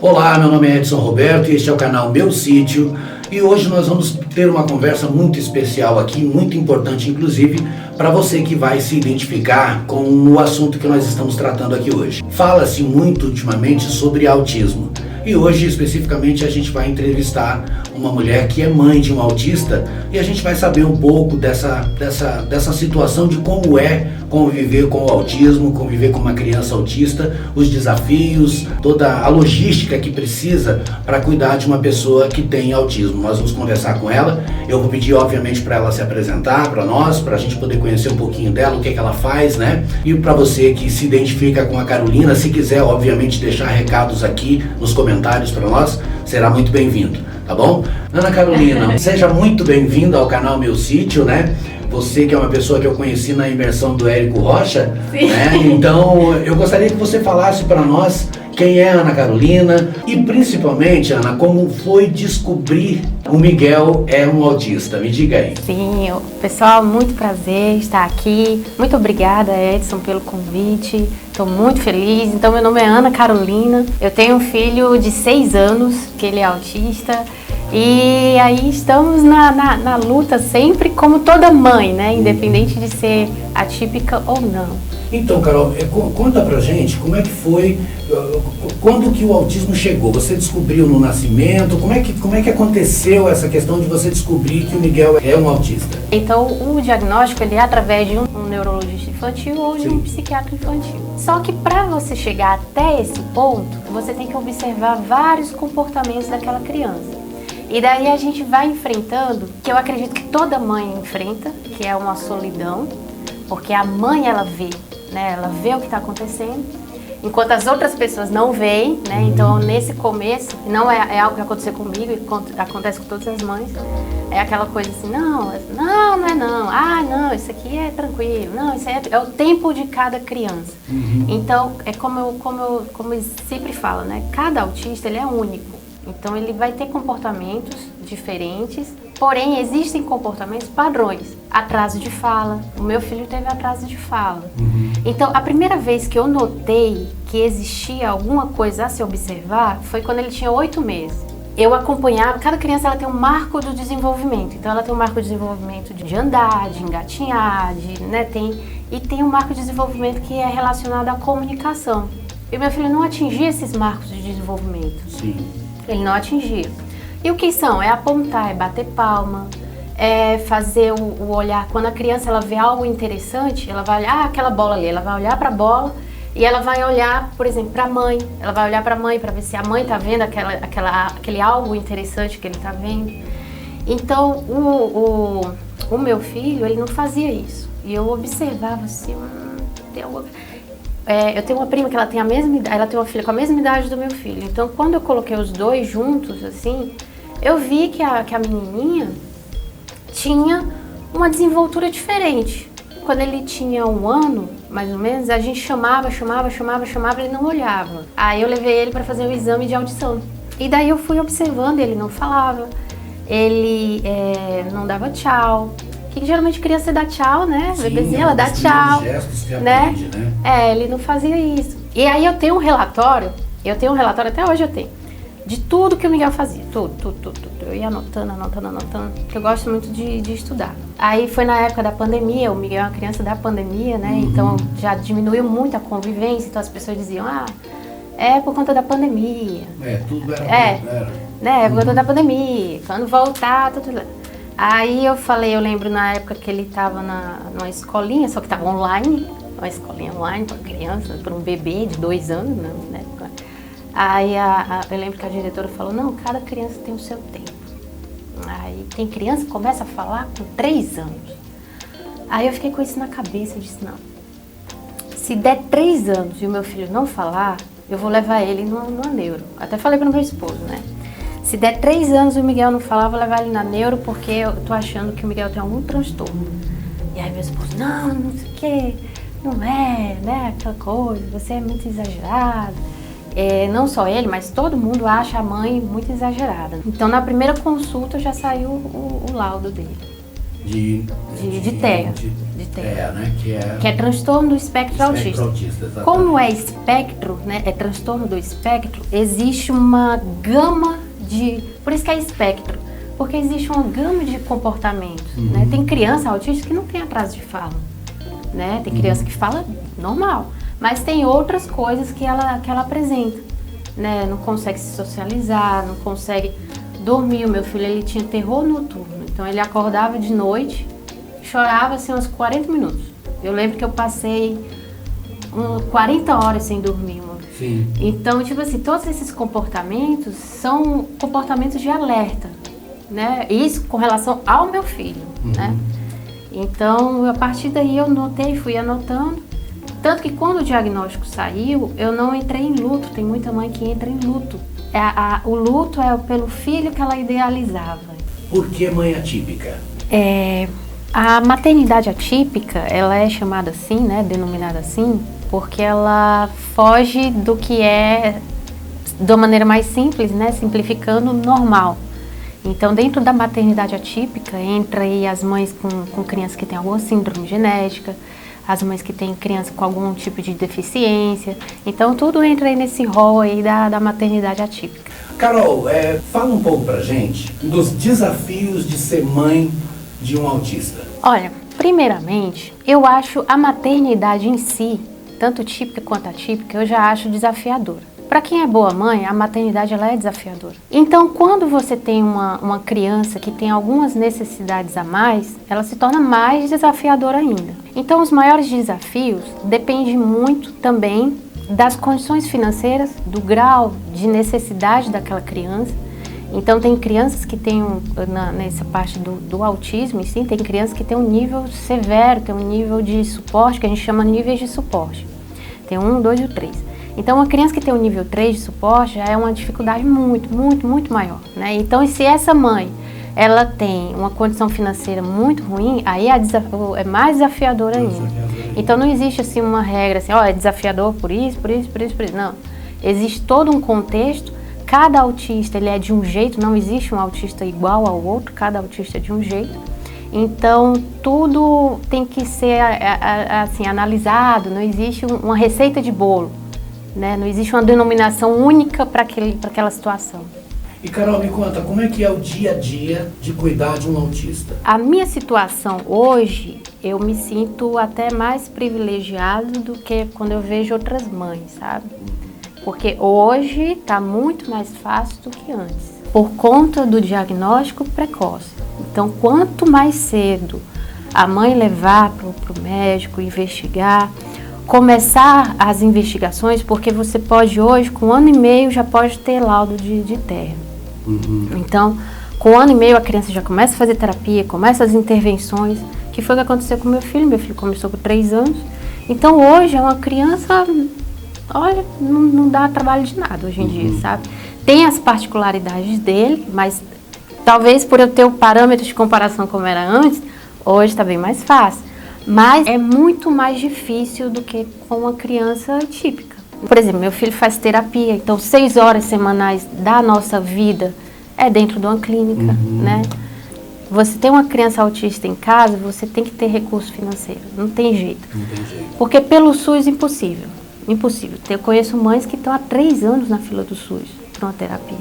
Olá, meu nome é Edson Roberto e este é o canal Meu Sítio, e hoje nós vamos ter uma conversa muito especial aqui, muito importante inclusive para você que vai se identificar com o assunto que nós estamos tratando aqui hoje. Fala-se muito ultimamente sobre autismo e hoje especificamente a gente vai entrevistar uma mulher que é mãe de um autista e a gente vai saber um pouco dessa situação de como é conviver com o autismo, conviver com uma criança autista, os desafios, toda a logística que precisa para cuidar de uma pessoa que tem autismo. Nós vamos conversar com ela, eu vou pedir obviamente para ela se apresentar para nós, para a gente poder conhecer um pouquinho dela, o que ela faz, né? E para você que se identifica com a Carolina, se quiser obviamente deixar recados aqui nos comentários para nós, será muito bem-vindo, tá bom? Ana Carolina, seja muito bem-vinda ao canal Meu Sítio, né? Você que é uma pessoa que eu conheci na imersão do Érico Rocha, né? Então eu gostaria que você falasse para nós quem é a Ana Carolina e principalmente, Ana, como foi descobrir o Miguel é um autista. Me diga aí. Sim, pessoal, muito prazer estar aqui. Muito obrigada, Edson, pelo convite. Estou muito feliz. Então, meu nome é Ana Carolina. Eu tenho um filho de 6 anos, que ele é autista. E aí estamos na luta sempre, como toda mãe, né? Independente de ser atípica ou não. Então, Carol, conta pra gente como é que foi, quando que o autismo chegou? Você descobriu no nascimento? Como é que aconteceu essa questão de você descobrir que o Miguel é um autista? Então, o diagnóstico ele é através de um neurologista infantil ou de um psiquiatra infantil. Só que para você chegar até esse ponto, você tem que observar vários comportamentos daquela criança. E daí a gente vai enfrentando, que eu acredito que toda mãe enfrenta, que é uma solidão, porque a mãe ela vê, né? Ela vê o que está acontecendo, enquanto as outras pessoas não veem, né? Então nesse começo, não é algo que aconteceu comigo, acontece com todas as mães, é aquela coisa assim, não é não, não, isso aqui é tranquilo, não, isso é o tempo de cada criança. Então é como eu sempre falo, né? Cada autista ele é único. Então ele vai ter comportamentos diferentes, porém existem comportamentos padrões. Atraso de fala, o meu filho teve atraso de fala. Então a primeira vez que eu notei que existia alguma coisa a se observar foi quando ele tinha 8 meses. Eu acompanhava, cada criança ela tem um marco do desenvolvimento. Então ela tem um marco de desenvolvimento de andar, de engatinhar, né, tem um marco de desenvolvimento que é relacionado à comunicação. E meu filho não atingia esses marcos de desenvolvimento. Sim. Ele não atingia. E o que são? É apontar, é bater palma, é fazer o olhar. Quando a criança ela vê algo interessante, ela vai olhar aquela bola ali, ela vai olhar para a bola e ela vai olhar, por exemplo, para a mãe. Ela vai olhar para a mãe para ver se a mãe está vendo aquele algo interessante que ele está vendo. Então, o meu filho, ele não fazia isso. E eu observava assim, eu tenho uma prima que ela tem a mesma idade, ela tem uma filha com a mesma idade do meu filho. Então, quando eu coloquei os dois juntos, assim, eu vi que a menininha tinha uma desenvoltura diferente. Quando ele tinha 1 ano, mais ou menos, a gente chamava, ele não olhava. Aí eu levei ele para fazer um exame de audição. E daí eu fui observando, ele não falava, ele não dava tchau. Que geralmente criança dá tchau, né? Bebezinha, ela dá tchau, gestos que né? aprende, né? Ele não fazia isso. E aí eu tenho um relatório, até hoje eu tenho, de tudo que o Miguel fazia, tudo. Eu ia anotando, porque eu gosto muito de estudar. Aí foi na época da pandemia, o Miguel é uma criança da pandemia, né? Então já diminuiu muito a convivência, então as pessoas diziam, é por conta da pandemia. Tudo era. Né? É por conta da pandemia, quando voltar, tudo. Aí eu lembro na época que ele estava numa escolinha, só que estava online, uma escolinha online para criança, para um bebê de 2 anos, né? Aí eu lembro que a diretora falou, não, cada criança tem o seu tempo. Aí tem criança que começa a falar com 3 anos. Aí eu fiquei com isso na cabeça, eu disse, não, se der 3 anos e o meu filho não falar, eu vou levar ele numa neuro. Até falei para o meu esposo, né? Se der 3 anos e o Miguel não falar, eu vou levar ele na neuro porque eu tô achando que o Miguel tem algum transtorno. E aí meu esposo, não sei o que, não é, né, aquela coisa, você é muito exagerado. Não só ele, mas todo mundo acha a mãe muito exagerada. Então na primeira consulta já saiu o laudo dele. de TEA. TEA, né? Que é transtorno do espectro autista. Como é espectro, né? É transtorno do espectro, existe uma gama de... Por isso que é espectro. Porque existe uma gama de comportamentos, né? Tem criança autista que não tem atraso de fala, né? Tem criança que fala normal, mas tem outras coisas que ela apresenta, né? Não consegue se socializar, não consegue dormir. O meu filho, ele tinha terror noturno, então ele acordava de noite, chorava assim uns 40 minutos. Eu lembro que eu passei 40 horas sem dormir, mano. Sim. Então, tipo assim, todos esses comportamentos são comportamentos de alerta, né? Isso com relação ao meu filho, né? Então, a partir daí eu notei, fui anotando. Tanto que quando o diagnóstico saiu, eu não entrei em luto. Tem muita mãe que entra em luto. O luto é pelo filho que ela idealizava. Por que mãe atípica? A maternidade atípica, ela é chamada assim, né? Denominada assim, porque ela foge do que é, de uma maneira mais simples, né? Simplificando, normal. Então, dentro da maternidade atípica, entra aí as mães com crianças que têm alguma síndrome genética, as mães que têm criança com algum tipo de deficiência. Então, tudo entra aí nesse rol aí da maternidade atípica. Carol, fala um pouco pra gente dos desafios de ser mãe de um autista. Olha, primeiramente, eu acho a maternidade em si, tanto típica quanto atípica, eu já acho desafiadora. Para quem é boa mãe, a maternidade ela é desafiadora. Então, quando você tem uma criança que tem algumas necessidades a mais, ela se torna mais desafiadora ainda. Então, os maiores desafios dependem muito também das condições financeiras, do grau de necessidade daquela criança. Então, tem crianças que têm, nessa parte do autismo, e sim, tem crianças que têm um nível severo, tem um nível de suporte, que a gente chama níveis de suporte. Tem 1, 2 e 3. Então, uma criança que tem o nível 3 de suporte já é uma dificuldade muito, muito, muito maior, né? Então, se essa mãe, ela tem uma condição financeira muito ruim, aí é mais desafiador ainda. Então, não existe, assim, uma regra, assim, é desafiador por isso, por isso, por isso, por isso. Não. Existe todo um contexto, cada autista, ele é de um jeito, não existe um autista igual ao outro, cada autista é de um jeito. Então, tudo tem que ser, assim, analisado, não existe uma receita de bolo. Né? Não existe uma denominação única para aquela situação. E Carol, me conta, como é que é o dia a dia de cuidar de um autista? A minha situação hoje, eu me sinto até mais privilegiado do que quando eu vejo outras mães, sabe? Porque hoje está muito mais fácil do que antes, por conta do diagnóstico precoce. Então, quanto mais cedo a mãe levar para o médico, investigar, começar as investigações, porque você pode hoje, com 1 ano e meio, já pode ter laudo de TEA. Então, com 1 ano e meio a criança já começa a fazer terapia, começa as intervenções, que foi o que aconteceu com meu filho começou com 3 anos. Então, hoje é uma criança, olha, não dá trabalho de nada hoje em dia, sabe? Tem as particularidades dele, mas talvez por eu ter o parâmetro de comparação como era antes, hoje está bem mais fácil. Mas é muito mais difícil do que com uma criança típica. Por exemplo, meu filho faz terapia, então 6 horas semanais da nossa vida é dentro de uma clínica, né? Você tem uma criança autista em casa, você tem que ter recurso financeiro, não tem jeito. Porque pelo SUS, impossível. Impossível. Eu conheço mães que estão há 3 anos na fila do SUS para uma terapia.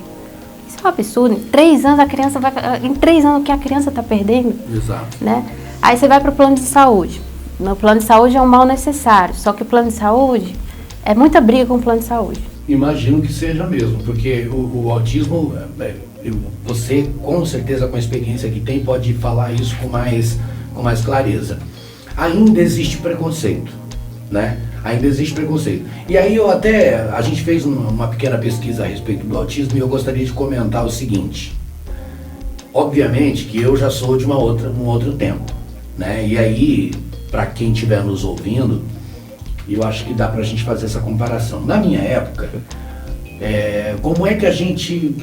Isso é um absurdo. Em 3 anos a criança vai... Em 3 anos o que a criança está perdendo. Exato. Né? Aí você vai para o plano de saúde. No plano de saúde é um mal necessário, só que o plano de saúde é muita briga com o plano de saúde. Imagino que seja mesmo, porque o autismo, você com certeza com a experiência que tem pode falar isso com mais clareza. Ainda existe preconceito, né? Ainda existe preconceito. E aí a gente fez uma pequena pesquisa a respeito do autismo e eu gostaria de comentar o seguinte. Obviamente que eu já sou de um outro tempo, né? E aí, para quem estiver nos ouvindo, eu acho que dá para a gente fazer essa comparação. Na minha época, como é que a gente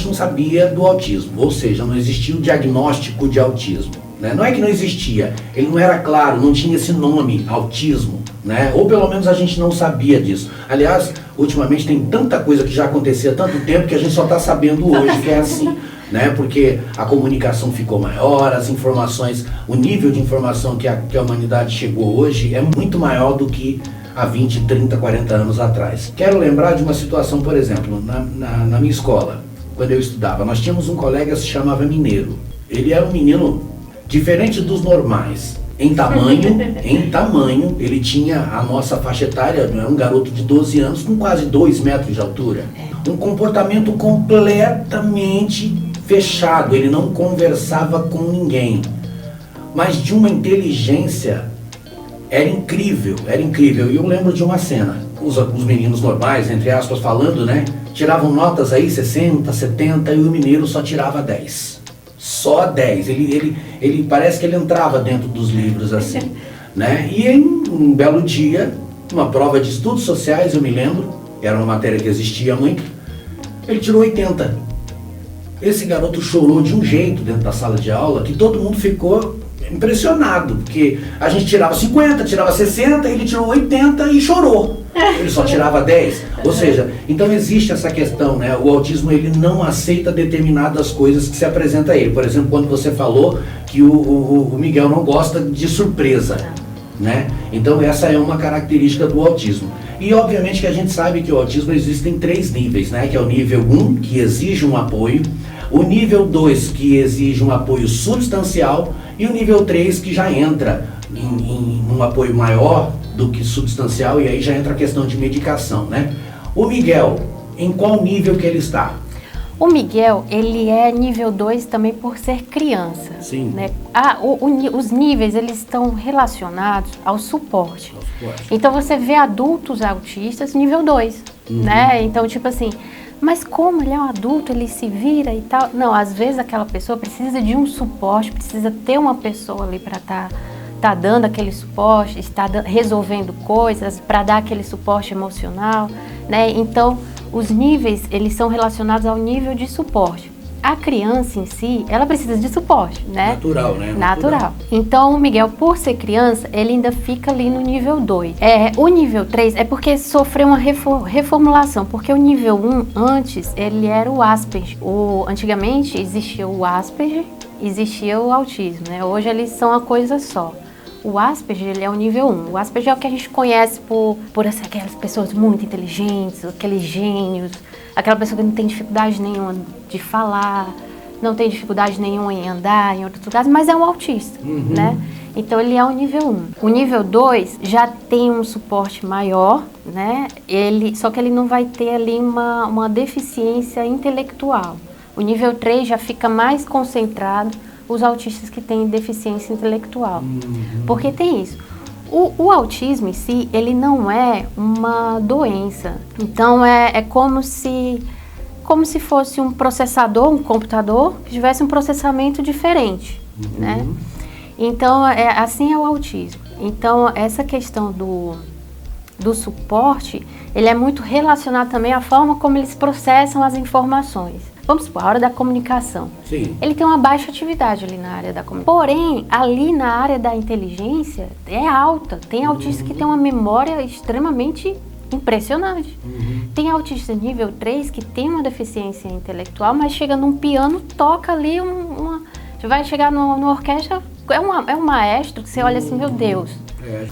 não sabia do autismo, ou seja, não existia o diagnóstico de autismo, né? Não é que não existia, ele não era claro, não tinha esse nome, autismo, né? Ou pelo menos a gente não sabia disso. Aliás, ultimamente tem tanta coisa que já acontecia há tanto tempo que a gente só está sabendo hoje que é assim. né? Porque a comunicação ficou maior, as informações, o nível de informação que a humanidade chegou hoje é muito maior do que há 20, 30, 40 anos atrás. Quero lembrar de uma situação, por exemplo, na minha escola, quando eu estudava, nós tínhamos um colega que se chamava Mineiro. Ele era um menino diferente dos normais. Em tamanho, ele tinha a nossa faixa etária, era um garoto de 12 anos com quase 2 metros de altura. Um comportamento completamente fechado, ele não conversava com ninguém. Mas de uma inteligência, era incrível. E eu lembro de uma cena, os meninos normais, entre aspas, falando, né? Tiravam notas aí, 60, 70, e o Mineiro só tirava 10. Só 10. Ele parece que ele entrava dentro dos livros assim, né? E em um belo dia, uma prova de estudos sociais, eu me lembro, era uma matéria que existia muito, ele tirou 80. Esse garoto chorou de um jeito dentro da sala de aula que todo mundo ficou impressionado, porque a gente tirava 50, tirava 60, ele tirou 80 e chorou. Ele só tirava 10. Ou seja, então existe essa questão, né? O autismo, ele não aceita determinadas coisas que se apresenta a ele. Por exemplo, quando você falou que o Miguel não gosta de surpresa, né? Então essa é uma característica do autismo. E obviamente que a gente sabe que o autismo existem 3 níveis, né? Que é o nível 1, que exige um apoio, o nível 2, que exige um apoio substancial, e o nível 3, que já entra em um apoio maior do que substancial, e aí já entra a questão de medicação, né? O Miguel, em qual nível que ele está? O Miguel, ele é nível 2 também por ser criança. Sim. Né? Os níveis, eles estão relacionados ao suporte. Então você vê adultos autistas nível 2, né? Então, tipo assim, mas como ele é um adulto, ele se vira e tal? Não, às vezes aquela pessoa precisa de um suporte, precisa ter uma pessoa ali para tá dando aquele suporte, está resolvendo coisas, para dar aquele suporte emocional, né? Então, os níveis, eles são relacionados ao nível de suporte. A criança em si, ela precisa de suporte, né? Natural, né? Natural. Então, o Miguel, por ser criança, ele ainda fica ali no nível 2. O nível 3 é porque sofreu uma reformulação, porque o nível 1, antes, ele era o Asperger. Antigamente, existia o Asperger, existia o autismo, né? Hoje, eles são uma coisa só. O Asperger, ele é o nível 1. O Asperger é o que a gente conhece por aquelas pessoas muito inteligentes, aqueles gênios, aquela pessoa que não tem dificuldade nenhuma de falar, não tem dificuldade nenhuma em andar em outros lugares, mas é um autista, né? Então, ele é o nível 1. O nível 2 já tem um suporte maior, né? Só que ele não vai ter ali uma deficiência intelectual. O nível 3 já fica mais concentrado os autistas que têm deficiência intelectual. Porque tem isso. O autismo em si, ele não é uma doença. Então, é como se fosse um processador, um computador, que tivesse um processamento diferente, né? Então, assim é o autismo. Então, essa questão do suporte, ele é muito relacionado também à forma como eles processam as informações. Vamos supor, a hora da comunicação. Sim. Ele tem uma baixa atividade ali na área da comunicação. Porém, ali na área da inteligência, é alta. Tem autistas que têm uma memória extremamente impressionante. Tem autista nível 3 que tem uma deficiência intelectual, mas chega num piano, toca ali Você vai chegar numa orquestra, é um maestro que você olha assim, meu Deus.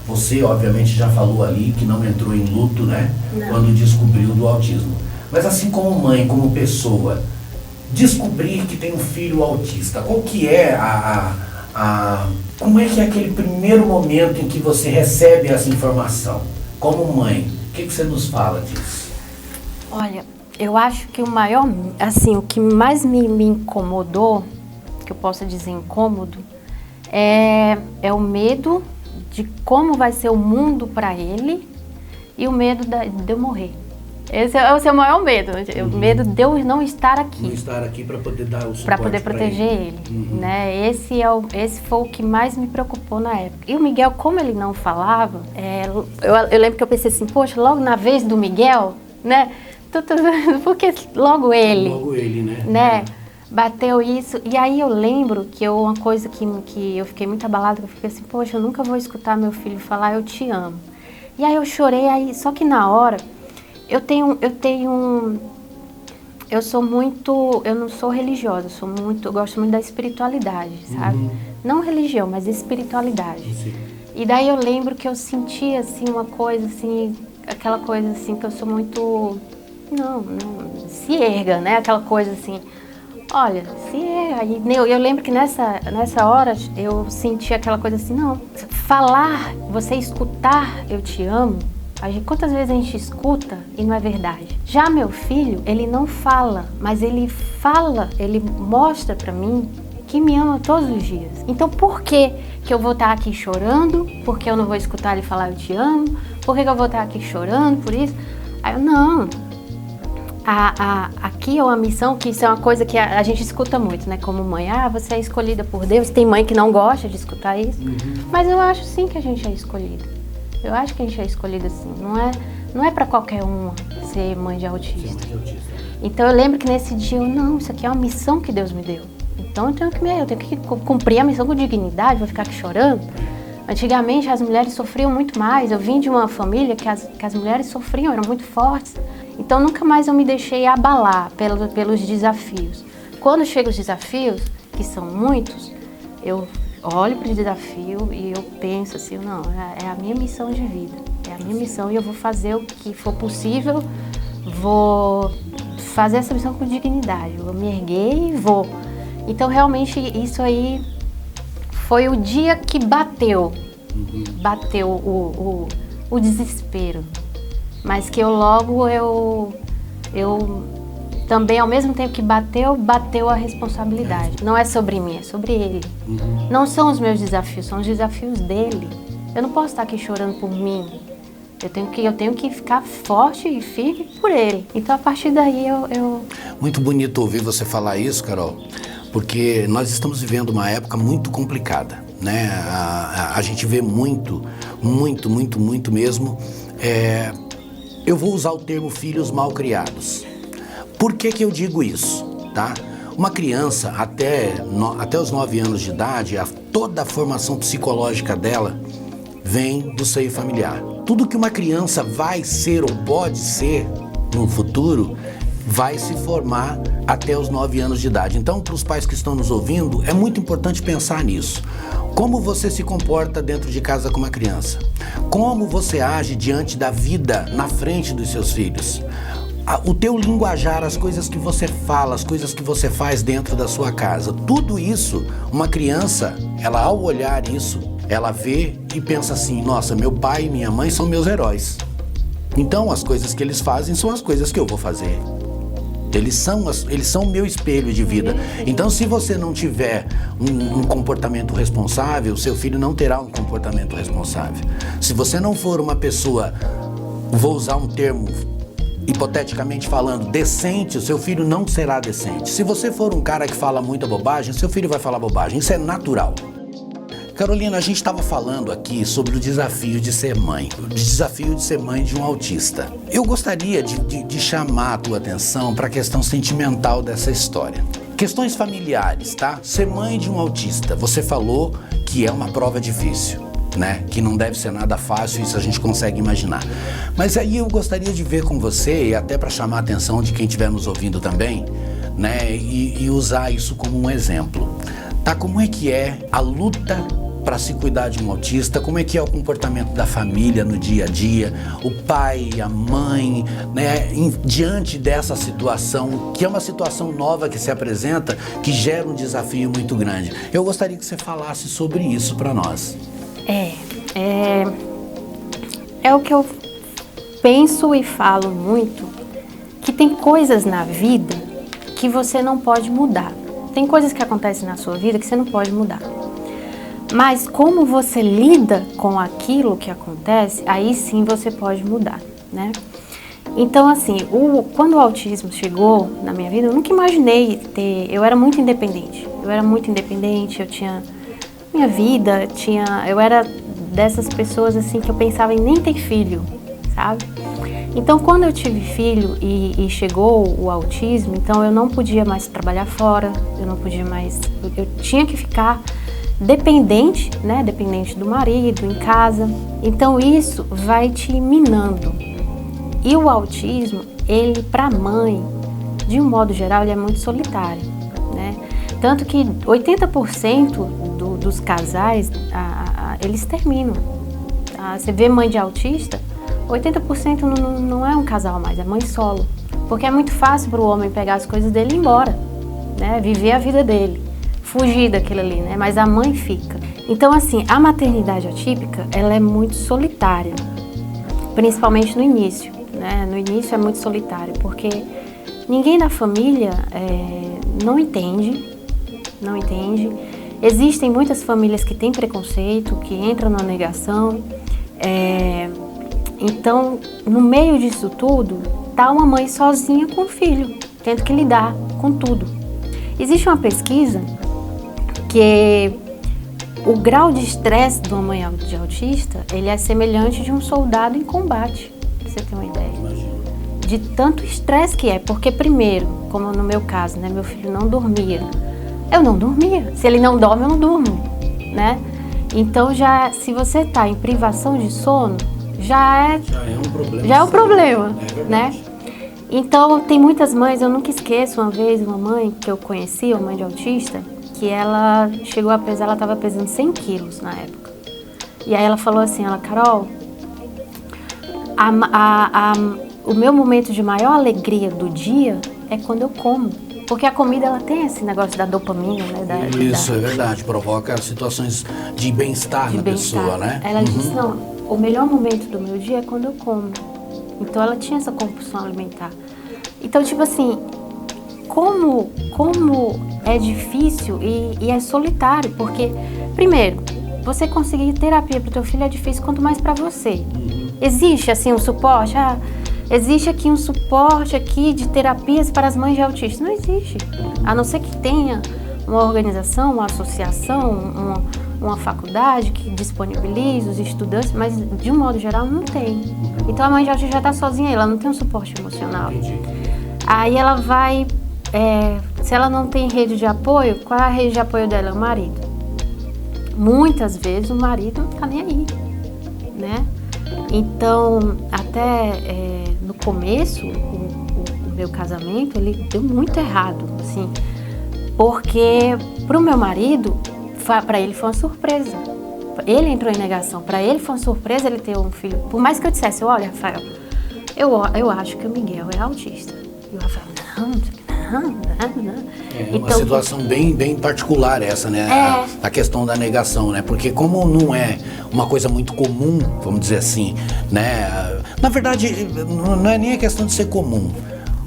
Você, obviamente, já falou ali que não entrou em luto, né? Não. Quando descobriu do autismo. Mas assim como mãe, como pessoa, descobrir que tem um filho autista, qual que é como é que é aquele primeiro momento em que você recebe essa informação? Como mãe, o que você nos fala disso? Olha, eu acho que o que mais me incomodou, que eu posso dizer incômodo, é o medo de como vai ser o mundo para ele e o medo de eu morrer. Esse é o seu maior medo, o medo de eu não estar aqui. Não estar aqui para poder dar o suporte para poder proteger ele, né? Esse foi o que mais me preocupou na época. E o Miguel, como ele não falava, eu lembro que eu pensei assim, poxa, logo na vez do Miguel, né? Porque logo ele. Logo ele, né? Bateu isso. E aí eu lembro que uma coisa que eu fiquei muito abalada, que eu fiquei assim, poxa, eu nunca vou escutar meu filho falar eu te amo. E aí eu chorei, só que na hora eu tenho eu não sou religiosa, eu gosto muito da espiritualidade, sabe? Não religião, mas espiritualidade. Sim. E daí eu lembro que eu sentia, assim, uma coisa, assim, aquela coisa, assim, que eu sou muito... Não, se erga, né? Aquela coisa, assim, olha, se erga. E eu lembro que nessa hora eu senti aquela coisa assim, não, falar, você escutar, eu te amo, quantas vezes a gente escuta e não é verdade? Já meu filho, ele não fala, mas ele mostra pra mim que me ama todos os dias. Então por que eu vou estar aqui chorando? Porque eu não vou escutar ele falar eu te amo? Por que eu vou estar aqui chorando por isso? Aí eu, não. Aqui é uma missão, que isso é uma coisa que a gente escuta muito, né? Como mãe, você é escolhida por Deus. Tem mãe que não gosta de escutar isso. Mas eu acho sim que a gente é escolhida. Eu acho que a gente é escolhida sim. Não é pra qualquer uma ser mãe de autista. Então eu lembro que nesse dia isso aqui é uma missão que Deus me deu. Então eu tenho que cumprir a missão com dignidade, vou ficar aqui chorando. Antigamente as mulheres sofriam muito mais. Eu vim de uma família que as mulheres sofriam, eram muito fortes. Então nunca mais eu me deixei abalar pelos desafios. Quando chegam os desafios, que são muitos, eu olho para o desafio e eu penso assim, não, é a minha missão de vida. É a minha missão e eu vou fazer o que for possível, vou fazer essa missão com dignidade. Eu me erguei e vou. Então realmente isso aí foi o dia que bateu o desespero. Mas que eu também, ao mesmo tempo que bateu a responsabilidade. Não é sobre mim, é sobre ele. Não são os meus desafios, são os desafios dele. Eu não posso estar aqui chorando por mim. Eu tenho que ficar forte e firme por ele. Então, a partir daí, eu... Muito bonito ouvir você falar isso, Carol, porque nós estamos vivendo uma época muito complicada, né? A gente vê muito mesmo... Eu vou usar o termo filhos mal criados. Por que eu digo isso, tá? Uma criança até os 9 anos de idade, toda a formação psicológica dela vem do seio familiar. Tudo que uma criança vai ser ou pode ser no futuro vai se formar até os 9 anos de idade. Então, para os pais que estão nos ouvindo, é muito importante pensar nisso. Como você se comporta dentro de casa com uma criança? Como você age diante da vida na frente dos seus filhos? O teu linguajar, as coisas que você fala, as coisas que você faz dentro da sua casa. Tudo isso, uma criança, ela ao olhar isso, ela vê e pensa assim, nossa, meu pai e minha mãe são meus heróis. Então as coisas que eles fazem são as coisas que eu vou fazer. Eles são o meu espelho de vida. Então, se você não tiver um comportamento responsável, seu filho não terá um comportamento responsável. Se você não for uma pessoa, vou usar um termo, hipoteticamente falando, decente, o seu filho não será decente. Se você for um cara que fala muita bobagem, seu filho vai falar bobagem. Isso é natural. Carolina, a gente estava falando aqui sobre o desafio de ser mãe, o desafio de ser mãe de um autista. Eu gostaria de chamar a tua atenção para a questão sentimental dessa história. Questões familiares, tá? Ser mãe de um autista, você falou que é uma prova difícil, né? Que não deve ser nada fácil, isso a gente consegue imaginar. Mas aí eu gostaria de ver com você, e até para chamar a atenção de quem estiver nos ouvindo também, né? E usar isso como um exemplo. Tá? Como é que é a luta para se cuidar de um autista? Como é que é o comportamento da família no dia a dia, o pai, a mãe, né, diante dessa situação, que é uma situação nova que se apresenta, que gera um desafio muito grande. Eu gostaria que você falasse sobre isso para nós. É o que eu penso e falo muito, que tem coisas na vida que você não pode mudar. Tem coisas que acontecem na sua vida que você não pode mudar. Mas como você lida com aquilo que acontece, aí sim você pode mudar, né? Então, assim, quando o autismo chegou na minha vida, eu nunca imaginei ter... Eu era muito independente, eu tinha minha vida, eu era dessas pessoas, assim, que eu pensava em nem ter filho, sabe? Então, quando eu tive filho e chegou o autismo, então eu não podia mais trabalhar fora, eu tinha que ficar dependente, né? Dependente do marido, em casa. Então, isso vai te minando. E o autismo, ele, pra mãe, de um modo geral, ele é muito solitário, né? Tanto que 80% dos casais, eles terminam. Você vê mãe de autista, 80% não é um casal mais, é mãe solo. Porque é muito fácil para o homem pegar as coisas dele e ir embora, né? Viver a vida dele, fugir daquilo ali, né? Mas a mãe fica. Então, assim, a maternidade atípica, ela é muito solitária, principalmente no início, né? No início é muito solitário, porque ninguém da família não entende. Existem muitas famílias que têm preconceito, que entram na negação. Então, no meio disso tudo, tá uma mãe sozinha com o filho, tendo que lidar com tudo. Existe uma pesquisa que o grau de estresse de uma mãe de autista, ele é semelhante de um soldado em combate, pra você ter uma ideia. De tanto estresse que é, porque primeiro, como no meu caso, né, meu filho não dormia. Eu não dormia. Se ele não dorme, eu não durmo, né? Então, se você tá em privação de sono, já é um problema, né? Então, tem muitas mães, eu nunca esqueço uma vez, uma mãe que eu conheci, uma mãe de autista, que ela chegou a pesar, ela estava pesando 100 quilos na época. E aí ela falou assim, Carol, o meu momento de maior alegria do dia é quando eu como. Porque a comida, ela tem esse negócio da dopamina, né? Isso, é verdade. Provoca situações de bem-estar na pessoa, né? Ela disse, não, o melhor momento do meu dia é quando eu como. Então, ela tinha essa compulsão alimentar. Então, tipo assim, como é difícil e é solitário. Porque, primeiro, você conseguir terapia para o teu filho é difícil, quanto mais para você. Existe, assim, um suporte? Existe aqui um suporte aqui de terapias para as mães de autistas. Não existe. A não ser que tenha uma organização, uma associação, uma faculdade que disponibilize os estudantes, mas de um modo geral não tem. Então a mãe de autista já está sozinha, ela não tem um suporte emocional. Aí ela vai, se ela não tem rede de apoio, qual é a rede de apoio dela? É o marido. Muitas vezes o marido não está nem aí, né? Então, até no começo, o meu casamento, ele deu muito errado, assim, porque pro meu marido, para ele foi uma surpresa. Ele entrou em negação, para ele foi uma surpresa ele ter um filho. Por mais que eu dissesse, olha, Rafael, eu acho que o Miguel é autista. E o Rafael, não. É uma situação bem particular essa, né? A questão da negação, né? Porque como não é uma coisa muito comum, vamos dizer assim, né? Na verdade, não é nem a questão de ser comum.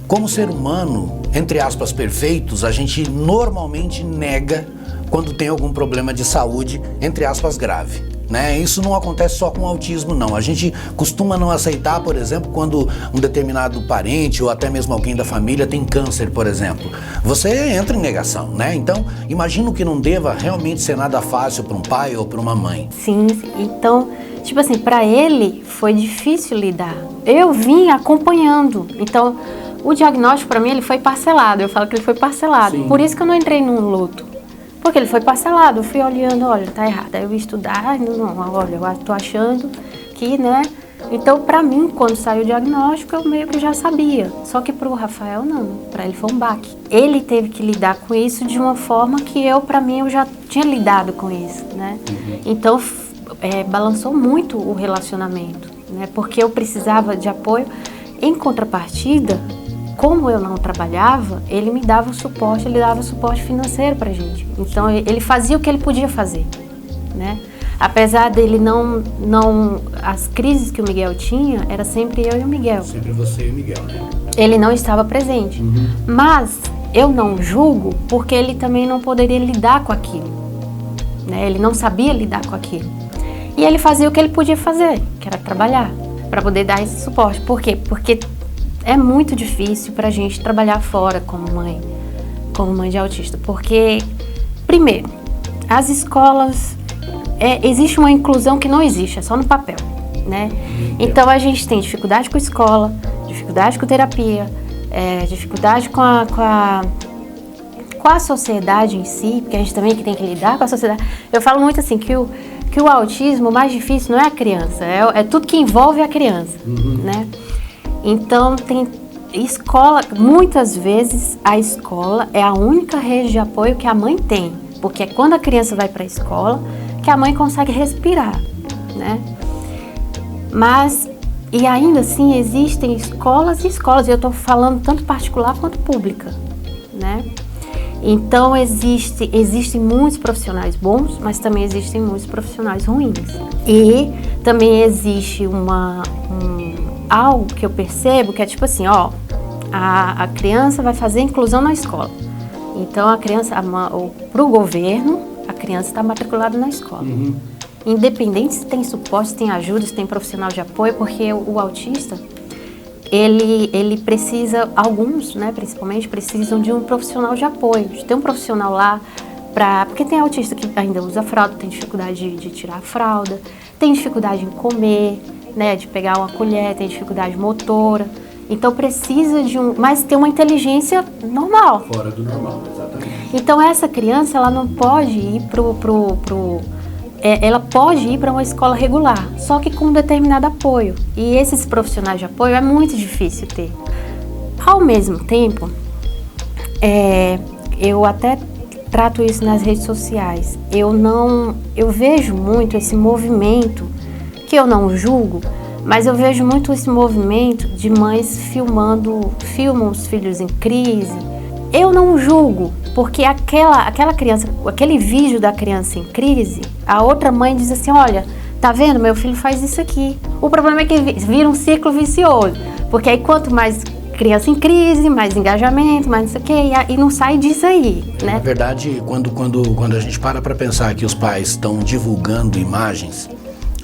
Como ser humano, entre aspas, perfeitos, a gente normalmente nega quando tem algum problema de saúde, entre aspas, grave. Né? Isso não acontece só com o autismo, não. A gente costuma não aceitar, por exemplo, quando um determinado parente ou até mesmo alguém da família tem câncer, por exemplo. Você entra em negação, né? Então, imagino que não deva realmente ser nada fácil para um pai ou para uma mãe. Sim, então, tipo assim, para ele foi difícil lidar. Eu vim acompanhando. Então, o diagnóstico para mim, ele foi parcelado. Eu falo que ele foi parcelado. Sim. Por isso que eu não entrei num luto. Porque ele foi parcelado, eu fui olhando, olha, tá errado. Aí eu ia estudar, olha, eu tô achando que, né? Então, pra mim, quando saiu o diagnóstico, eu meio que já sabia. Só que pro Rafael, não. Pra ele foi um baque. Ele teve que lidar com isso de uma forma que pra mim, eu já tinha lidado com isso, né? Então, balançou muito o relacionamento, né? Porque eu precisava de apoio. Em contrapartida, como eu não trabalhava, ele me dava o suporte, ele dava suporte financeiro pra gente. Então, ele fazia o que ele podia fazer, né? Apesar dele as crises que o Miguel tinha, era sempre eu e o Miguel. Sempre você e o Miguel, né? Ele não estava presente. Mas eu não julgo porque ele também não poderia lidar com aquilo, né? Ele não sabia lidar com aquilo. E ele fazia o que ele podia fazer, que era trabalhar, para poder dar esse suporte. Por quê? Porque é muito difícil pra gente trabalhar fora como mãe de autista. Porque, primeiro, as escolas, existe uma inclusão que não existe, é só no papel, né? Então a gente tem dificuldade com a escola, dificuldade com terapia, dificuldade com a sociedade em si, porque a gente também tem que lidar com a sociedade. Eu falo muito assim que o autismo, o mais difícil não é a criança, é tudo que envolve a criança, né? Então, Escola, muitas vezes a escola é a única rede de apoio que a mãe tem, porque é quando a criança vai para a escola que a mãe consegue respirar, né? Mas, e ainda assim, existem escolas e escolas, e eu estou falando tanto particular quanto pública, né? Então, existem muitos profissionais bons, mas também existem muitos profissionais ruins. E também existe algo que eu percebo que é tipo assim, ó, a criança vai fazer inclusão na escola. Então, a criança, para o governo, a criança está matriculada na escola. Uhum. Independente se tem suporte, se tem ajuda, se tem profissional de apoio, porque o autista, ele precisa, alguns, né, principalmente, precisam de um profissional de apoio, de ter um profissional lá, porque tem autista que ainda usa fralda, tem dificuldade de tirar a fralda, tem dificuldade em comer, né, de pegar uma colher, tem dificuldade motora, então precisa mas tem uma inteligência normal. Fora do normal, exatamente. Então essa criança, ela não pode ir ela pode ir para uma escola regular, só que com um determinado apoio. E esses profissionais de apoio é muito difícil ter. Ao mesmo tempo, eu até trato isso nas redes sociais. Eu vejo muito esse movimento, que eu não julgo, mas eu vejo muito esse movimento de mães filmam os filhos em crise. Eu não julgo, porque aquela criança, aquele vídeo da criança em crise, a outra mãe diz assim, olha, tá vendo, meu filho faz isso aqui. O problema é que vira um ciclo vicioso, porque aí quanto mais criança em crise, mais engajamento, mais não sei o quê, e não sai disso aí, né? Na verdade, quando a gente para pensar que os pais estão divulgando imagens,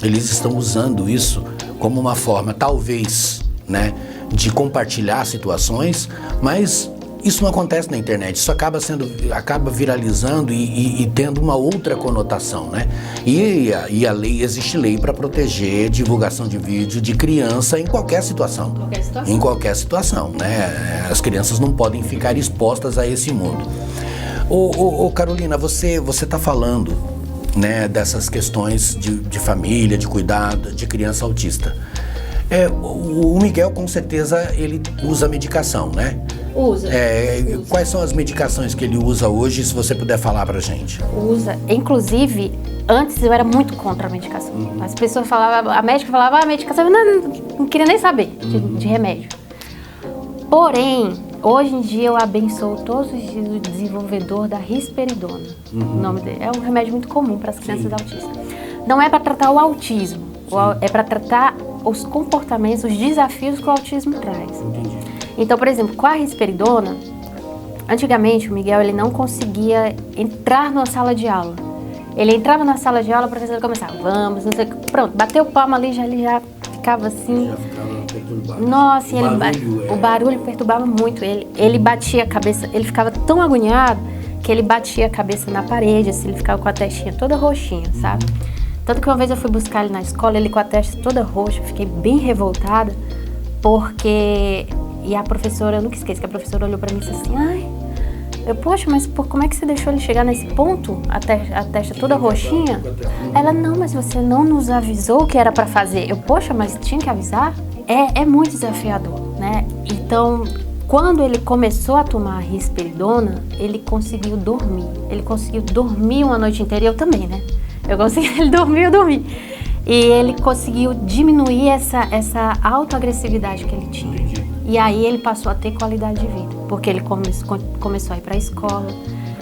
eles estão usando isso como uma forma, talvez, né, de compartilhar situações, mas isso não acontece na internet, isso acaba viralizando e tendo uma outra conotação, né? E a lei, existe lei para proteger divulgação de vídeo de criança em qualquer situação. Em qualquer situação, né? As crianças não podem ficar expostas a esse mundo. Carolina, você está falando, né, dessas questões de família, de cuidado, de criança autista. O Miguel, com certeza, ele usa medicação, né? Usa. Quais são as medicações que ele usa hoje, se você puder falar pra gente? Usa. Inclusive, antes eu era muito contra a medicação. As pessoas falavam, a médica falava, a medicação, eu não queria nem saber de remédio. Porém, hoje em dia eu abençoo todos os dias o desenvolvedor da risperidona. O nome dele. É um remédio muito comum para as crianças autistas. Não é para tratar o autismo, é para tratar os comportamentos, os desafios que o autismo traz. Entendi. Então, por exemplo, com a risperidona, antigamente o Miguel ele não conseguia entrar numa sala de aula. Ele entrava na sala de aula, a professora começava, vamos, não sei o que, pronto, bateu o palmo ali, ele já ficava assim. Já ficava perturbado. Nossa, o barulho perturbava muito ele. Ele batia a cabeça, ele ficava tão agoniado que ele batia a cabeça na parede, assim, ele ficava com a testinha toda roxinha, sabe? Tanto que uma vez eu fui buscar ele na escola, ele com a testa toda roxa, eu fiquei bem revoltada, porque... E a professora, eu nunca esqueço, que a professora olhou pra mim e disse assim, poxa, mas como é que você deixou ele chegar nesse ponto? A testa toda roxinha? Ela, não, mas você não nos avisou o que era pra fazer. Poxa, mas tinha que avisar? É muito desafiador, né? Então, quando ele começou a tomar a risperidona, ele conseguiu dormir. Ele conseguiu dormir uma noite inteira, e eu também, né? Ele dormiu, eu dormi. E ele conseguiu diminuir essa autoagressividade que ele tinha. E aí ele passou a ter qualidade de vida, porque ele começou a ir para a escola,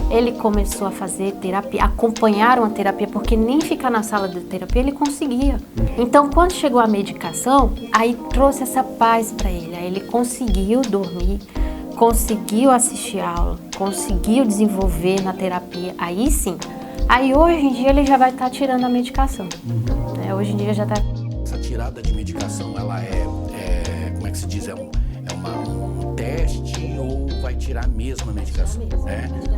ele começou a fazer terapia, acompanhar uma terapia, porque nem ficar na sala de terapia ele conseguia. Então, quando chegou a medicação, aí trouxe essa paz para ele, aí ele conseguiu dormir, conseguiu assistir aula, conseguiu desenvolver na terapia, aí sim. Aí hoje em dia ele já vai estar tirando a medicação. Hoje em dia já está... Essa tirada de medicação, ela como é que se diz? É um teste ou vai tirar mesmo a medicação?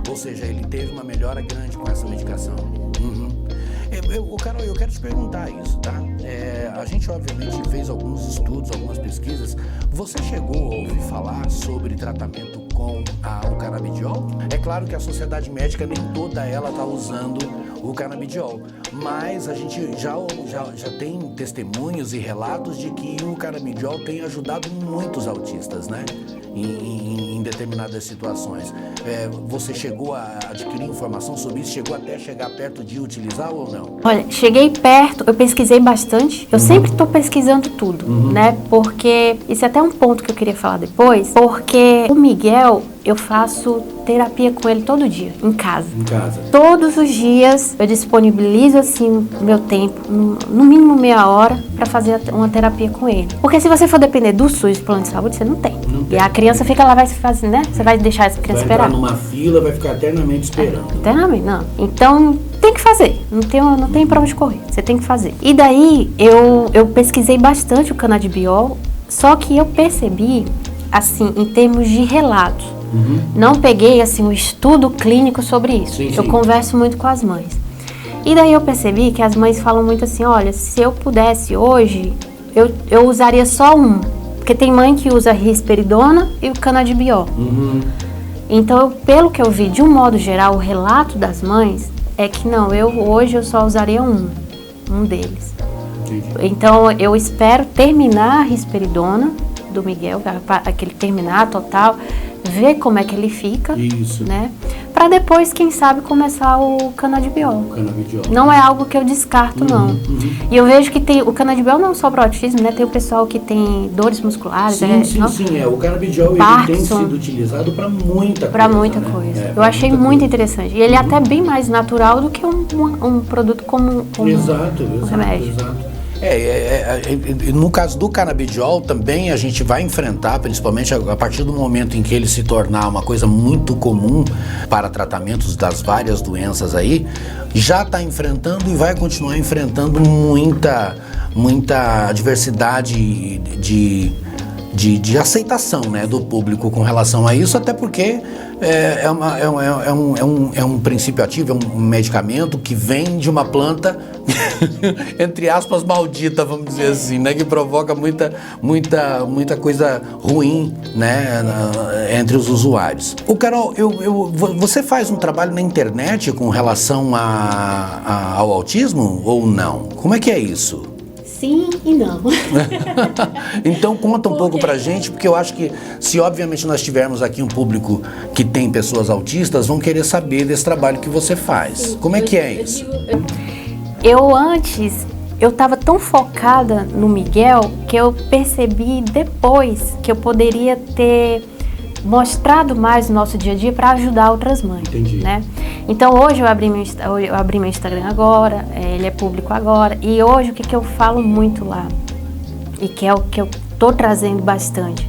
Ou seja, ele teve uma melhora grande com essa medicação. Carol, eu quero te perguntar isso, tá? A gente obviamente fez alguns estudos, algumas pesquisas. Você chegou a ouvir falar sobre tratamento com o canabidiol? É claro que a sociedade médica nem toda ela está usando o canabidiol. Mas a gente já tem testemunhos e relatos de que o canabidiol tem ajudado muitos autistas, né? Em determinadas situações. Você chegou a adquirir informação sobre isso? Chegou até chegar perto de utilizar ou não? Olha, cheguei perto, eu pesquisei bastante. Eu sempre estou pesquisando tudo, né? Porque isso é até um ponto que eu queria falar depois. Porque o Miguel, eu faço terapia com ele todo dia, em casa. Em casa. Todos os dias eu disponibilizo assim meu tempo, no mínimo meia hora, para fazer uma terapia com ele. Porque se você for depender do SUS, do plano de saúde, você não tem. E a criança fica lá, vai se fazer, né? Você vai deixar essa criança esperar. Vai entrar numa fila, vai ficar eternamente esperando. Eternamente, não. Então, tem que fazer. Não tem pra onde correr. Você tem que fazer. E daí, eu pesquisei bastante o canabidiol, só que eu percebi, assim, em termos de relatos. Não peguei, assim, um estudo clínico sobre isso. Sim. Eu converso muito com as mães. E daí eu percebi que as mães falam muito assim, olha, se eu pudesse hoje, eu usaria só um. Porque tem mãe que usa risperidona e o canabidiol. Então, pelo que eu vi, de um modo geral, o relato das mães é que não, hoje eu só usaria um deles. Entendi. Então, eu espero terminar a risperidona do Miguel, aquele terminar total, ver como é que ele fica, Isso. né? Para depois, quem sabe, começar o canabidiol. Canabidiol. Não é algo que eu descarto, não. E eu vejo que tem o canabidiol não só para autismo, né? Tem o pessoal que tem dores musculares. Sim. O canabidiol ele tem sido utilizado para muita coisa. Para muita coisa. Eu achei muito interessante. E ele é até bem mais natural do que um produto como Exato. remédio. No caso do canabidiol também a gente vai enfrentar, principalmente a partir do momento em que ele se tornar uma coisa muito comum para tratamentos das várias doenças aí, já está enfrentando e vai continuar enfrentando muita diversidade de aceitação, né, do público com relação a isso, até porque é um princípio ativo, é um medicamento que vem de uma planta, entre aspas, maldita, vamos dizer assim, né, que provoca muita coisa ruim, né, entre os usuários. Carol, você faz um trabalho na internet com relação ao autismo ou não? Como é que é isso? Sim e não. Então conta um pouco pra gente, porque eu acho que se obviamente nós tivermos aqui um público que tem pessoas autistas, vão querer saber desse trabalho que você faz. Sim, como é que é isso? Eu estava tão focada no Miguel que eu percebi depois que eu poderia ter mostrado mais o nosso dia a dia para ajudar outras mães. Entendi. Né? Então hoje eu abri meu Instagram agora, ele é público agora, e hoje o que eu falo muito lá, e que é o que eu tô trazendo bastante,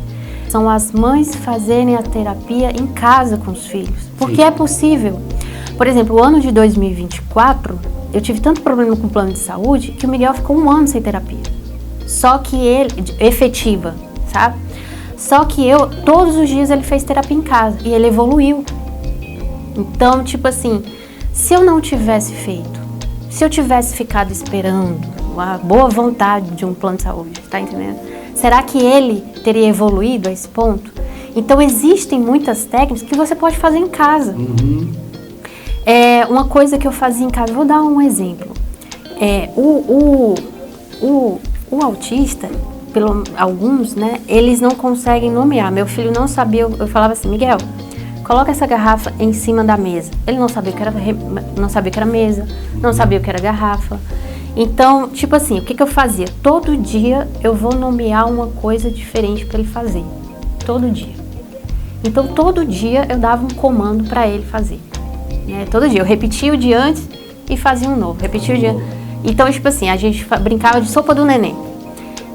são as mães fazerem a terapia em casa com os filhos, porque Sim. É possível. Por exemplo, o ano de 2024, eu tive tanto problema com o plano de saúde que o Miguel ficou 1 ano sem terapia, só que ele, efetiva, sabe? Só que todos os dias ele fez terapia em casa e ele evoluiu. Então, tipo assim, se eu não tivesse feito, se eu tivesse ficado esperando a boa vontade de um plano de saúde, tá entendendo? Será que ele teria evoluído a esse ponto? Então, existem muitas técnicas que você pode fazer em casa. Uma coisa que eu fazia em casa, vou dar um exemplo. O autista, alguns, né, eles não conseguem nomear. Meu filho não sabia, eu falava assim, Miguel, coloca essa garrafa em cima da mesa. Ele não sabia o que era mesa, não sabia o que era garrafa. Então, tipo assim, o que eu fazia? Todo dia eu vou nomear uma coisa diferente para ele fazer. Todo dia. Então, todo dia eu dava um comando para ele fazer. Né? Todo dia. Eu repetia o dia antes e fazia um novo. Repetia o dia. Então, tipo assim, a gente brincava de sopa do neném.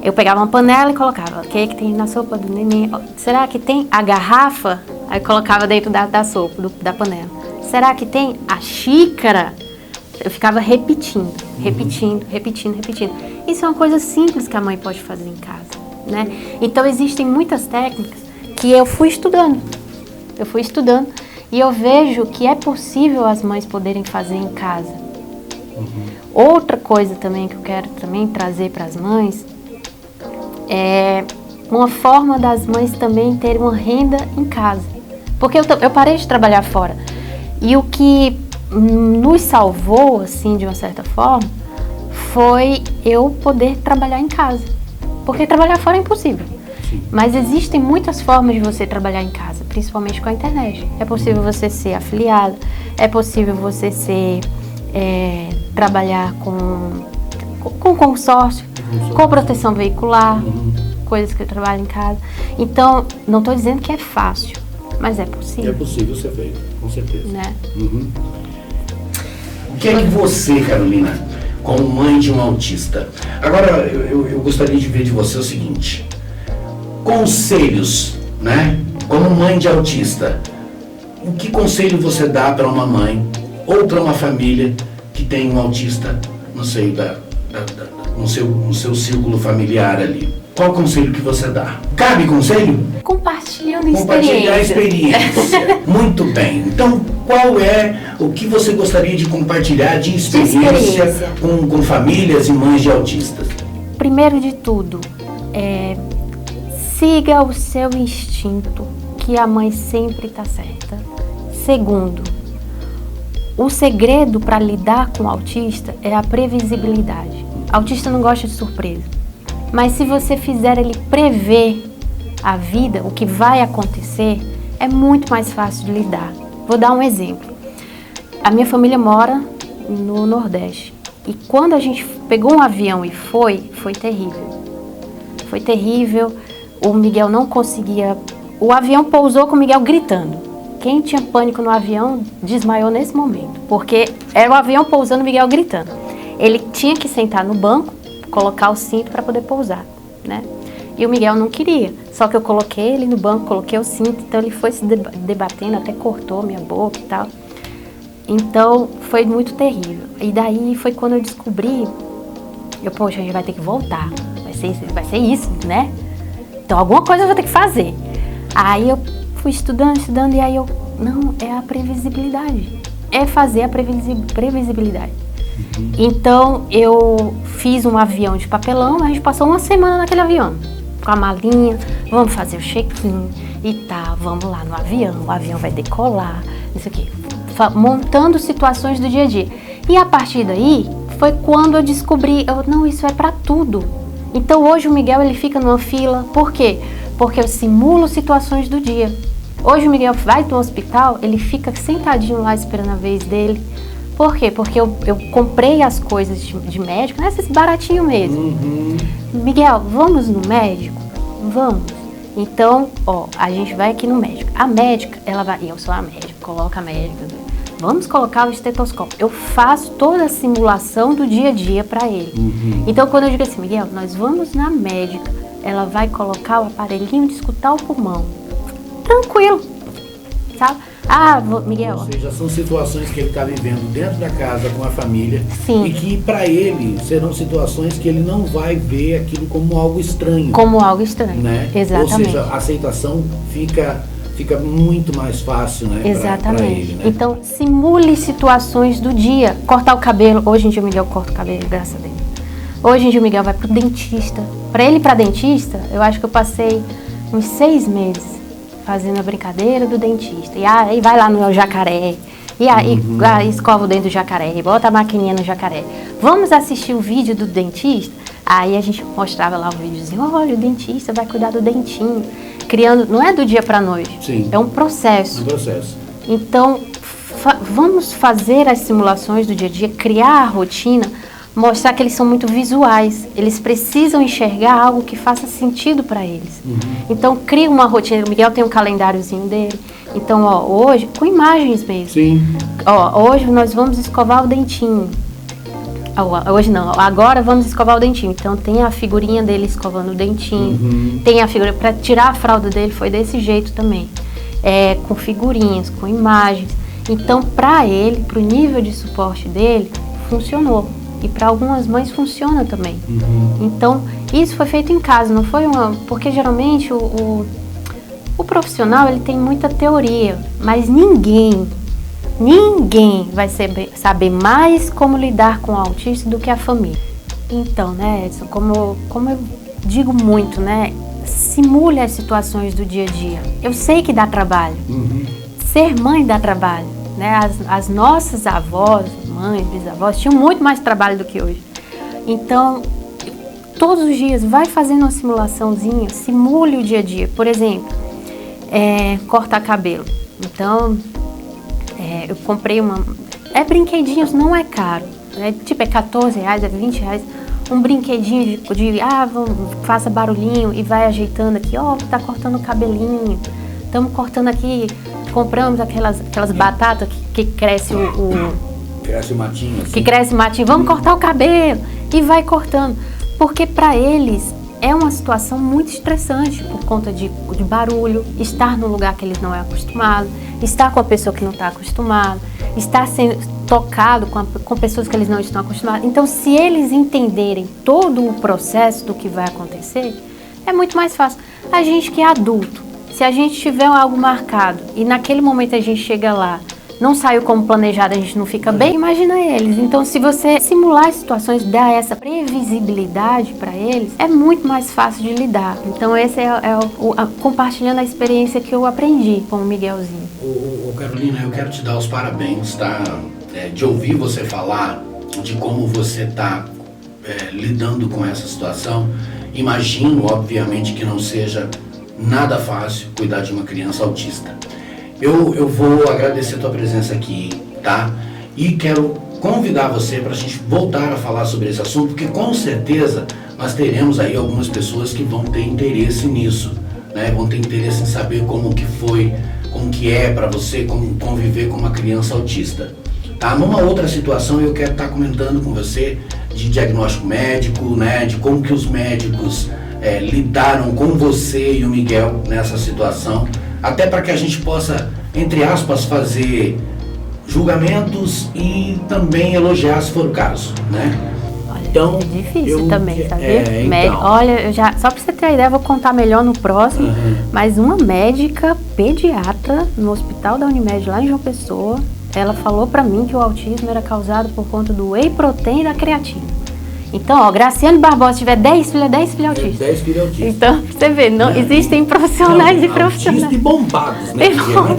Eu pegava uma panela e colocava, o que é que tem na sopa do neném? Será que tem a garrafa? Aí colocava dentro da sopa, da panela. Será que tem a xícara? Eu ficava repetindo. Isso é uma coisa simples que a mãe pode fazer em casa, né? Então, existem muitas técnicas que eu fui estudando. E eu vejo que é possível as mães poderem fazer em casa. Outra coisa também que eu quero também trazer para as mães é uma forma das mães também terem uma renda em casa. Porque eu parei de trabalhar fora. E o que nos salvou, assim, de uma certa forma, foi eu poder trabalhar em casa. Porque trabalhar fora é impossível. Sim. Mas existem muitas formas de você trabalhar em casa, principalmente com a internet. É possível você ser afiliado, é possível você trabalhar com consórcio, com proteção veicular, coisas que eu trabalho em casa. Então, não estou dizendo que é fácil, mas é possível. É possível ser feito, com certeza. Né? O que é que você, Carolina, como mãe de um autista... Agora, eu gostaria de ver de você o seguinte. Conselhos, né? Como mãe de autista, o que conselho você dá para uma mãe ou para uma família que tem um autista, não sei, no seu círculo familiar ali? Qual conselho que você dá? Cabe conselho? Compartilhando Compartilhar a experiência. experiência. Muito bem. Então, qual é o que você gostaria de compartilhar de experiência com famílias e mães de autistas? Primeiro de tudo, siga o seu instinto, que a mãe sempre está certa. Segundo, o segredo para lidar com o autista é a previsibilidade. O autista não gosta de surpresa. Mas se você fizer ele prever a vida, o que vai acontecer, é muito mais fácil de lidar. Vou dar um exemplo. A minha família mora no Nordeste. E quando a gente pegou um avião e foi terrível. Foi terrível. O Miguel não conseguia... O avião pousou com o Miguel gritando. Quem tinha pânico no avião desmaiou nesse momento. Porque era o avião pousando, o Miguel gritando. Ele tinha que sentar no banco, colocar o cinto para poder pousar, né? E o Miguel não queria. Só que eu coloquei ele no banco, coloquei o cinto, então ele foi se debatendo, até cortou minha boca e tal. Então, foi muito terrível. E daí foi quando eu descobri, poxa, a gente vai ter que voltar. Vai ser isso, né? Então, alguma coisa eu vou ter que fazer. Aí eu fui estudando, e aí não, é a previsibilidade. É fazer a previsibilidade. Então, eu fiz um avião de papelão, a gente passou uma semana naquele avião, com a malinha, vamos fazer o check-in e tá, vamos lá no avião, o avião vai decolar, isso aqui, montando situações do dia a dia. E a partir daí, foi quando eu descobri, não, isso é pra tudo. Então, hoje o Miguel, ele fica numa fila, por quê? Porque eu simulo situações do dia. Hoje o Miguel vai para o hospital, ele fica sentadinho lá esperando a vez dele. Por quê? Porque eu comprei as coisas de médico, né? Esses baratinho mesmo. Miguel, vamos no médico? Vamos. Então, a gente vai aqui no médico. A médica, ela vai... Eu sou a médica, coloca a médica. Vamos colocar o estetoscópio. Eu faço toda a simulação do dia a dia para ele. Então, quando eu digo assim, Miguel, nós vamos na médica, ela vai colocar o aparelhinho de escutar o pulmão. Tranquilo, sabe? Miguel. Ou seja, são situações que ele está vivendo dentro da casa com a família. Sim. E que para ele serão situações que ele não vai ver aquilo como algo estranho. Como algo estranho, né? Exatamente. Ou seja, a aceitação fica muito mais fácil, né? Exatamente. Pra ele, né? Então, simule situações do dia. Cortar o cabelo. Hoje em dia o Miguel corta o cabelo, graças a Deus. Hoje em dia o Miguel vai pro dentista. Para ele ir pra dentista, eu acho que eu passei uns 6 meses fazendo a brincadeira do dentista. E aí vai lá no jacaré. E aí escova o dente do jacaré. E bota a maquininha no jacaré. Vamos assistir o vídeo do dentista? Aí a gente mostrava lá o videozinho. Olha, o dentista vai cuidar do dentinho. Criando, não é do dia para noite. Sim. É um processo. Então, vamos fazer as simulações do dia a dia, criar a rotina, mostrar que eles são muito visuais. Eles precisam enxergar algo que faça sentido para eles. Então, cria uma rotina. O Miguel tem um calendáriozinho dele. Então, hoje, com imagens mesmo. Sim. Hoje nós vamos escovar o dentinho. Hoje não, agora vamos escovar o dentinho. Então, tem a figurinha dele escovando o dentinho. Tem a figura, para tirar a fralda dele, foi desse jeito também. Com figurinhas, com imagens. Então, para ele, para o nível de suporte dele, funcionou. E para algumas mães funciona também. Então, isso foi feito em casa, não foi porque geralmente o profissional, ele tem muita teoria, mas ninguém vai saber mais como lidar com o autista do que a família. Então, né, Edson, como eu digo muito, né, simule as situações do dia a dia. Eu sei que dá trabalho. Ser mãe dá trabalho. né? As nossas avós, mães, bisavós, tinham muito mais trabalho do que hoje. Então, todos os dias, vai fazendo uma simulaçãozinha, simule o dia a dia. Por exemplo, cortar cabelo. Então, eu comprei brinquedinhos, não é caro. Tipo, é R$14, é R$20. Um brinquedinho faça barulhinho e vai ajeitando aqui. Tá cortando o cabelinho. Estamos cortando aqui, compramos aquelas batatas que cresce Cresce o matinho. Assim. Que cresce o matinho. Vamos cortar o cabelo. E vai cortando. Porque para eles é uma situação muito estressante por conta de barulho, estar num lugar que eles não é acostumado, estar com a pessoa que não está acostumada, estar sendo tocado com pessoas que eles não estão acostumados. Então, se eles entenderem todo o processo do que vai acontecer, é muito mais fácil. A gente que é adulto, se a gente tiver algo marcado e naquele momento a gente chega lá, não saiu como planejado, a gente não fica bem, imagina eles. Então, se você simular as situações, dar essa previsibilidade para eles, é muito mais fácil de lidar. Então, esse compartilhando a experiência que eu aprendi com o Miguelzinho. Carolina, eu quero te dar os parabéns, tá? De ouvir você falar de como você está lidando com essa situação. Imagino, obviamente, que não seja nada fácil cuidar de uma criança autista. Eu vou agradecer a tua presença aqui, tá? E quero convidar você para a gente voltar a falar sobre esse assunto, porque com certeza nós teremos aí algumas pessoas que vão ter interesse nisso, né? Vão ter interesse em saber como que foi, como que é para você conviver com uma criança autista. Tá? Numa outra situação eu quero estar comentando com você de diagnóstico médico, né? De como que os médicos lidaram com você e o Miguel nessa situação, até para que a gente possa, entre aspas, fazer julgamentos e também elogiar se for o caso, né? Olha, então, é difícil também, sabe? Então. Olha, só para você ter ideia, eu vou contar melhor no próximo, mas uma médica pediatra no hospital da Unimed lá em João Pessoa, ela falou para mim que o autismo era causado por conta do whey protein e da creatina. Então, Graciane Barbosa, se tiver 10 filhos, é 10 filhos autistas. 10 filhos autistas. Então, você vê, existem profissionais e profissionais. Autistas e bombados, né?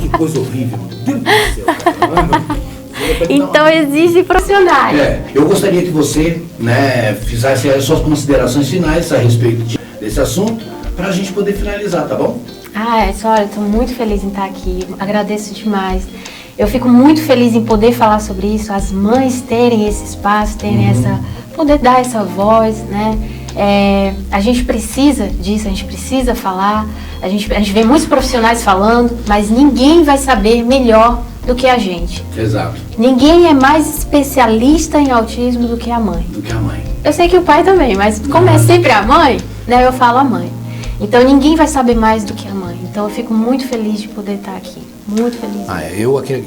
Que coisa horrível. Meu Deus do céu, cara. Então, existem profissionais. Eu gostaria que você, né, fizesse as suas considerações finais a respeito desse assunto, para a gente poder finalizar, tá bom? Eu estou muito feliz em estar aqui. Agradeço demais. Eu fico muito feliz em poder falar sobre isso, as mães terem esse espaço, terem poder dar essa voz, né? A gente precisa disso, a gente precisa falar, a gente vê muitos profissionais falando, mas ninguém vai saber melhor do que a gente. Exato. Ninguém é mais especialista em autismo do que a mãe. Eu sei que o pai também, mas como é sempre a mãe, né, eu falo a mãe. Então ninguém vai saber mais do que a mãe. Então eu fico muito feliz de poder estar aqui. Muito feliz.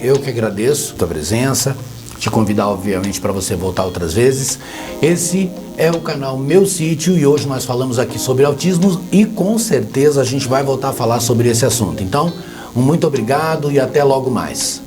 Eu que agradeço a tua presença. Te convidar, obviamente, para você voltar outras vezes. Esse é o canal Meu Sítio e hoje nós falamos aqui sobre autismo e com certeza a gente vai voltar a falar sobre esse assunto. Então, muito obrigado e até logo mais.